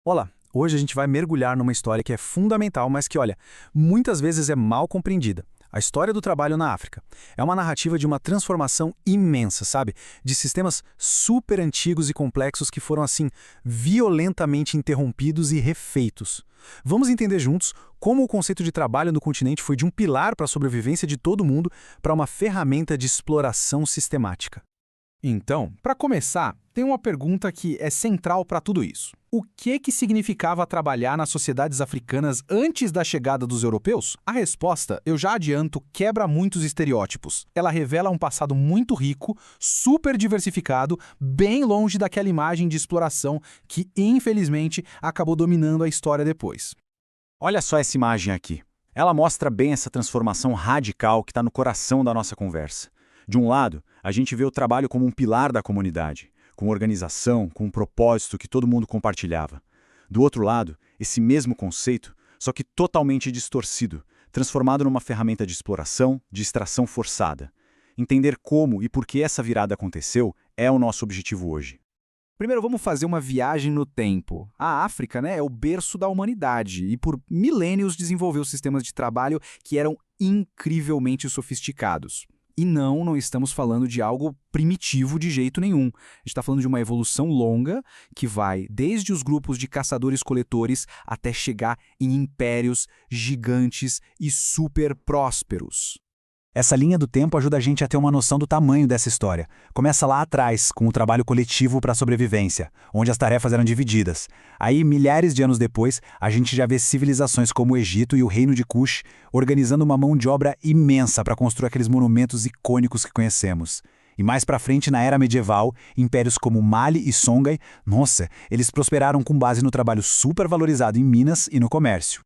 Olá, hoje a gente vai mergulhar numa história que é fundamental, mas que, olha, muitas vezes é mal compreendida. A história do trabalho na África. É uma narrativa de uma transformação imensa, sabe? De sistemas super antigos e complexos que foram, assim, violentamente interrompidos e refeitos. Vamos entender juntos como o conceito de trabalho no continente foi de um pilar para a sobrevivência de todo mundo para uma ferramenta de exploração sistemática. Então, para começar, tem uma pergunta que é central para tudo isso. O que significava trabalhar nas sociedades africanas antes da chegada dos europeus? A resposta, eu já adianto, quebra muitos estereótipos. Ela revela um passado muito rico, super diversificado, bem longe daquela imagem de exploração que, infelizmente, acabou dominando a história depois. Olha só essa imagem aqui. Ela mostra bem essa transformação radical que está no coração da nossa conversa. De um lado, a gente vê o trabalho como um pilar da comunidade, com organização, com um propósito que todo mundo compartilhava. Do outro lado, esse mesmo conceito, só que totalmente distorcido, transformado numa ferramenta de exploração, de extração forçada. Entender como e por que essa virada aconteceu é o nosso objetivo hoje. Primeiro, vamos fazer uma viagem no tempo. A África, é o berço da humanidade e por milênios desenvolveu sistemas de trabalho que eram incrivelmente sofisticados. E não estamos falando de algo primitivo de jeito nenhum. A gente está falando de uma evolução longa que vai desde os grupos de caçadores-coletores até chegar em impérios gigantes e super prósperos. Essa linha do tempo ajuda a gente a ter uma noção do tamanho dessa história. Começa lá atrás, com o trabalho coletivo para a sobrevivência, onde as tarefas eram divididas. Aí, milhares de anos depois, a gente já vê civilizações como o Egito e o Reino de Kush organizando uma mão de obra imensa para construir aqueles monumentos icônicos que conhecemos. E mais para frente, na era medieval, impérios como Mali e Songhai, nossa, eles prosperaram com base no trabalho super valorizado em minas e no comércio.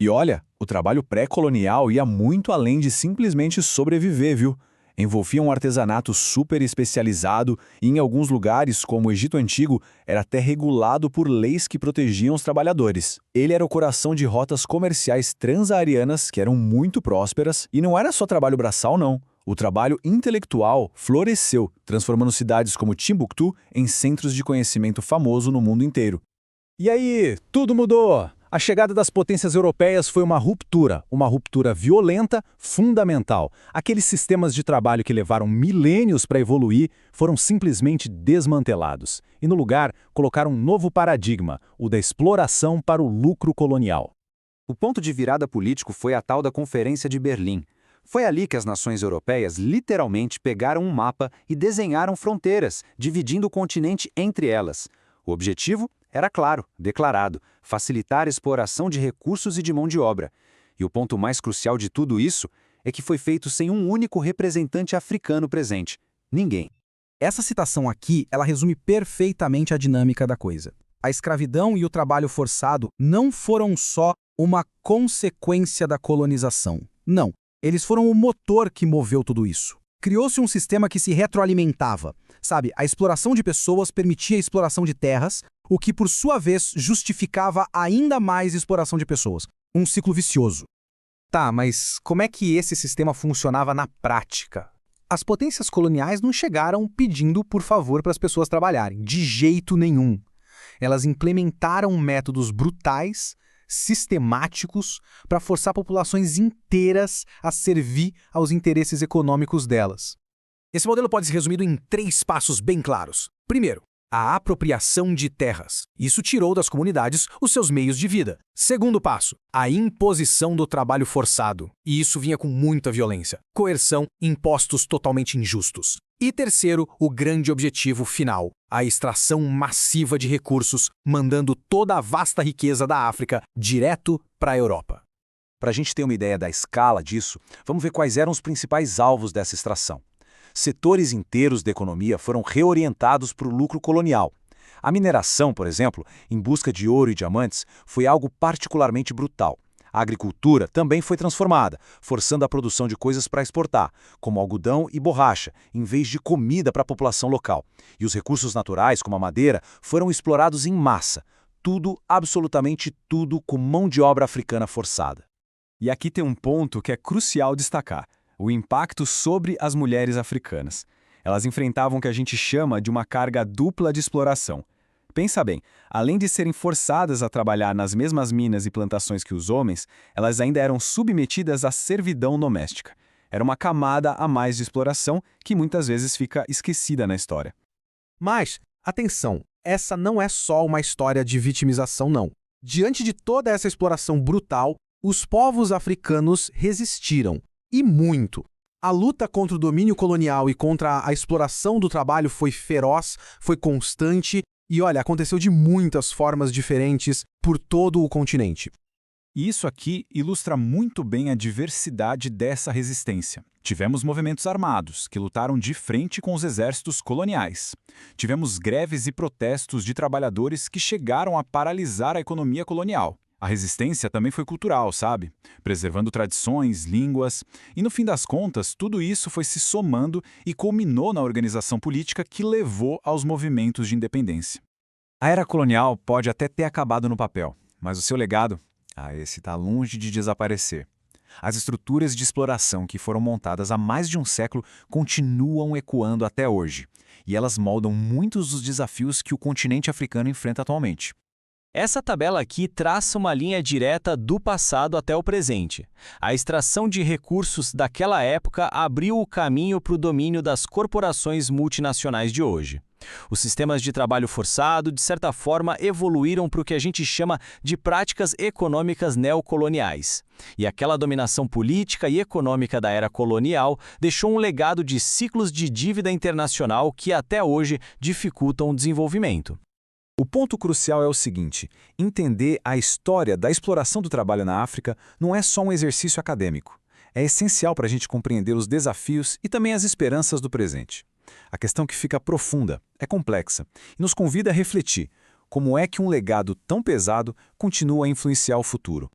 E olha, o trabalho pré-colonial ia muito além de simplesmente sobreviver, viu? Envolvia um artesanato super especializado e, em alguns lugares, como o Egito Antigo, era até regulado por leis que protegiam os trabalhadores. Ele era o coração de rotas comerciais transaarianas que eram muito prósperas e não era só trabalho braçal, não. O trabalho intelectual floresceu, transformando cidades como Timbuktu em centros de conhecimento famoso no mundo inteiro. E aí, tudo mudou! A chegada das potências europeias foi uma ruptura violenta, fundamental. Aqueles sistemas de trabalho que levaram milênios para evoluir foram simplesmente desmantelados. E no lugar, colocaram um novo paradigma, o da exploração para o lucro colonial. O ponto de virada político foi a tal da Conferência de Berlim. Foi ali que as nações europeias literalmente pegaram um mapa e desenharam fronteiras, dividindo o continente entre elas. O objetivo era claro, declarado, facilitar a exploração de recursos e de mão de obra. E o ponto mais crucial de tudo isso é que foi feito sem um único representante africano presente. Ninguém. Essa citação aqui, ela resume perfeitamente a dinâmica da coisa. A escravidão e o trabalho forçado não foram só uma consequência da colonização. Não, eles foram o motor que moveu tudo isso. Criou-se um sistema que se retroalimentava. Sabe, a exploração de pessoas permitia a exploração de terras, o que por sua vez justificava ainda mais exploração de pessoas. Um ciclo vicioso. Tá, mas como é que esse sistema funcionava na prática? As potências coloniais não chegaram pedindo por favor para as pessoas trabalharem, de jeito nenhum. Elas implementaram métodos brutais, sistemáticos, para forçar populações inteiras a servir aos interesses econômicos delas. Esse modelo pode ser resumido em 3 passos bem claros. Primeiro, a apropriação de terras. Isso tirou das comunidades os seus meios de vida. Segundo passo, a imposição do trabalho forçado. E isso vinha com muita violência. Coerção, impostos totalmente injustos. E terceiro, o grande objetivo final, a extração massiva de recursos, mandando toda a vasta riqueza da África direto para a Europa. Para a gente ter uma ideia da escala disso, vamos ver quais eram os principais alvos dessa extração. Setores inteiros da economia foram reorientados para o lucro colonial. A mineração, por exemplo, em busca de ouro e diamantes, foi algo particularmente brutal. A agricultura também foi transformada, forçando a produção de coisas para exportar, como algodão e borracha, em vez de comida para a população local. E os recursos naturais, como a madeira, foram explorados em massa. Tudo, absolutamente tudo, com mão de obra africana forçada. E aqui tem um ponto que é crucial destacar: o impacto sobre as mulheres africanas. Elas enfrentavam o que a gente chama de uma carga dupla de exploração. Pensa bem, além de serem forçadas a trabalhar nas mesmas minas e plantações que os homens, elas ainda eram submetidas à servidão doméstica. Era uma camada a mais de exploração que muitas vezes fica esquecida na história. Mas, atenção, essa não é só uma história de vitimização, não. Diante de toda essa exploração brutal, os povos africanos resistiram, e muito. A luta contra o domínio colonial e contra a exploração do trabalho foi feroz, foi constante e, olha, aconteceu de muitas formas diferentes por todo o continente. E isso aqui ilustra muito bem a diversidade dessa resistência. Tivemos movimentos armados, que lutaram de frente com os exércitos coloniais. Tivemos greves e protestos de trabalhadores que chegaram a paralisar a economia colonial. A resistência também foi cultural, sabe? Preservando tradições, línguas. E no fim das contas, tudo isso foi se somando e culminou na organização política que levou aos movimentos de independência. A era colonial pode até ter acabado no papel, mas o seu legado, esse está longe de desaparecer. As estruturas de exploração que foram montadas há mais de um século continuam ecoando até hoje, e elas moldam muitos dos desafios que o continente africano enfrenta atualmente. Essa tabela aqui traça uma linha direta do passado até o presente. A extração de recursos daquela época abriu o caminho para o domínio das corporações multinacionais de hoje. Os sistemas de trabalho forçado, de certa forma, evoluíram para o que a gente chama de práticas econômicas neocoloniais. E aquela dominação política e econômica da era colonial deixou um legado de ciclos de dívida internacional que até hoje dificultam o desenvolvimento. O ponto crucial é o seguinte: entender a história da exploração do trabalho na África não é só um exercício acadêmico. É essencial para a gente compreender os desafios e também as esperanças do presente. A questão que fica profunda, é complexa, e nos convida a refletir como é que um legado tão pesado continua a influenciar o futuro.